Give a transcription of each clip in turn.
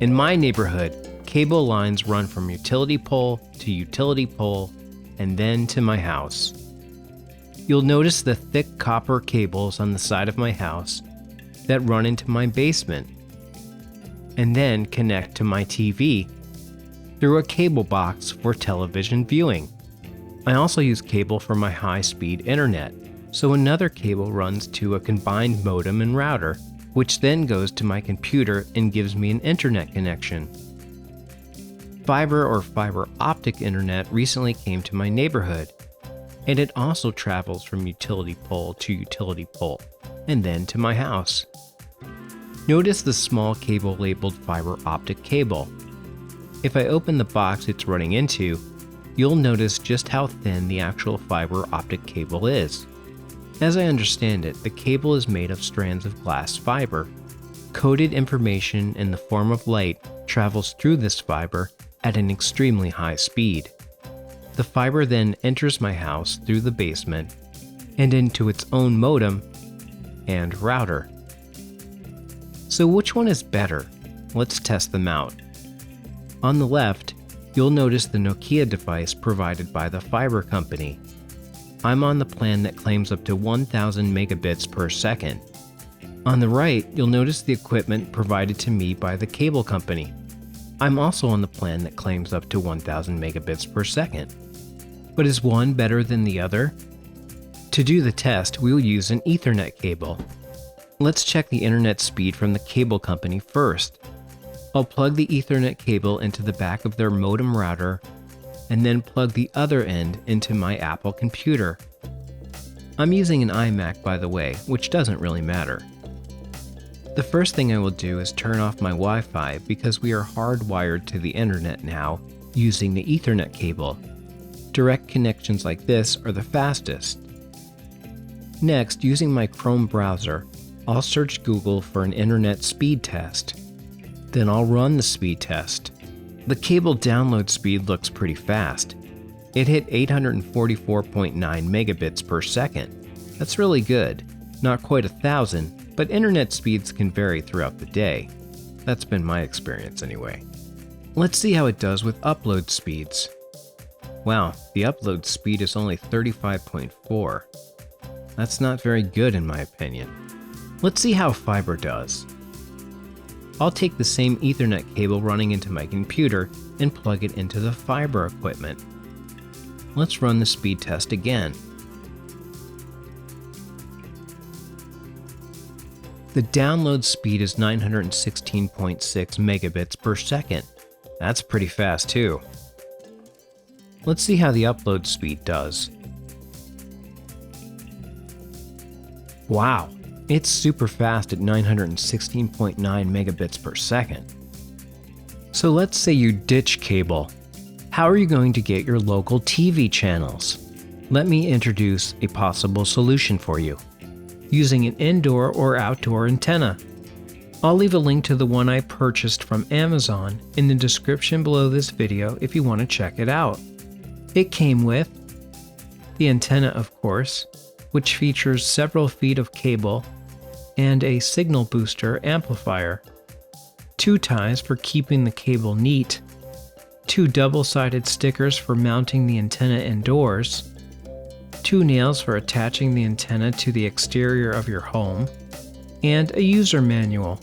In my neighborhood, cable lines run from utility pole to utility pole and then to my house. You'll notice the thick copper cables on the side of my house that run into my basement and then connect to my TV through a cable box for television viewing. I also use cable for my high-speed internet, so another cable runs to a combined modem and router, which then goes to my computer and gives me an internet connection. Fiber or fiber optic internet recently came to my neighborhood, and it also travels from utility pole to utility pole, and then to my house. Notice the small cable labeled fiber optic cable. If I open the box it's running into, you'll notice just how thin the actual fiber optic cable is. As I understand it, the cable is made of strands of glass fiber. Coded information in the form of light travels through this fiber at an extremely high speed. The fiber then enters my house through the basement and into its own modem and router. So which one is better? Let's test them out. On the left, you'll notice the Nokia device provided by the fiber company. I'm on the plan that claims up to 1000 megabits per second. On the right, you'll notice the equipment provided to me by the cable company. I'm also on the plan that claims up to 1000 megabits per second. But is one better than the other? To do the test, we'll use an Ethernet cable. Let's check the internet speed from the cable company first. I'll plug the Ethernet cable into the back of their modem router and then plug the other end into my Apple computer. I'm using an iMac, by the way, which doesn't really matter. The first thing I will do is turn off my Wi-Fi because we are hardwired to the internet now using the Ethernet cable. Direct connections like this are the fastest. Next, using my Chrome browser, I'll search Google for an internet speed test. Then I'll run the speed test. The cable download speed looks pretty fast. It hit 844.9 megabits per second. That's really good. Not quite 1000, but internet speeds can vary throughout the day. That's been my experience anyway. Let's see how it does with upload speeds. Wow, the upload speed is only 35.4. That's not very good in my opinion. Let's see how fiber does. I'll take the same Ethernet cable running into my computer and plug it into the fiber equipment. Let's run the speed test again. The download speed is 916.6 megabits per second. That's pretty fast too. Let's see how the upload speed does. Wow, it's super fast at 916.9 megabits per second. So let's say you ditch cable. How are you going to get your local TV channels? Let me introduce a possible solution for you. Using an indoor or outdoor antenna. I'll leave a link to the one I purchased from Amazon in the description below this video if you want to check it out. It came with the antenna, of course, which features several feet of cable and a signal booster amplifier, 2 ties for keeping the cable neat, 2 double-sided stickers for mounting the antenna indoors, 2 nails for attaching the antenna to the exterior of your home, and a user manual.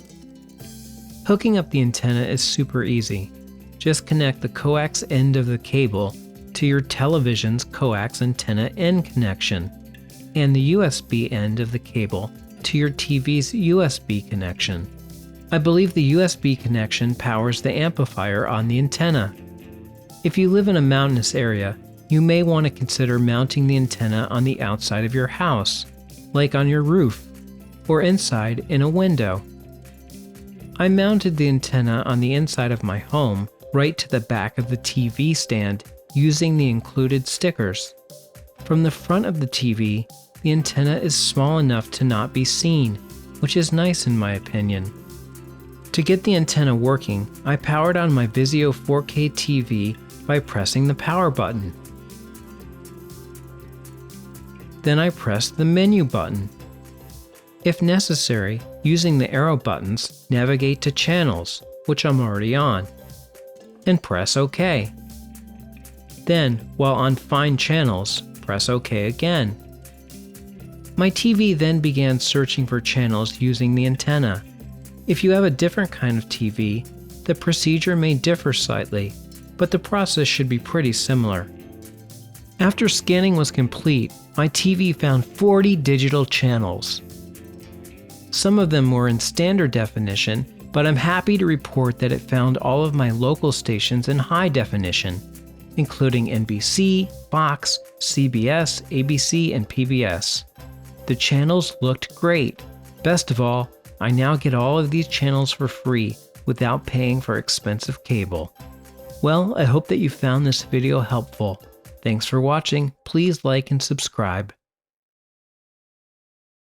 Hooking up the antenna is super easy. Just connect the coax end of the cable to your television's coax antenna end connection, and the USB end of the cable to your TV's USB connection. I believe the USB connection powers the amplifier on the antenna. If you live in a mountainous area, you may want to consider mounting the antenna on the outside of your house, like on your roof, or inside in a window. I mounted the antenna on the inside of my home, right to the back of the TV stand, using the included stickers. From the front of the TV, the antenna is small enough to not be seen, which is nice in my opinion. To get the antenna working, I powered on my Vizio 4K TV by pressing the power button. Then I pressed the menu button. If necessary, using the arrow buttons, navigate to channels, which I'm already on, and press OK. Then, while on Find Channels, press OK again. My TV then began searching for channels using the antenna. If you have a different kind of TV, the procedure may differ slightly, but the process should be pretty similar. After scanning was complete, my TV found 40 digital channels. Some of them were in standard definition, but I'm happy to report that it found all of my local stations in high definition, including NBC, Fox, CBS, ABC, and PBS. The channels looked great. Best of all, I now get all of these channels for free without paying for expensive cable. Well, I hope that you found this video helpful. Thanks for watching. Please like and subscribe.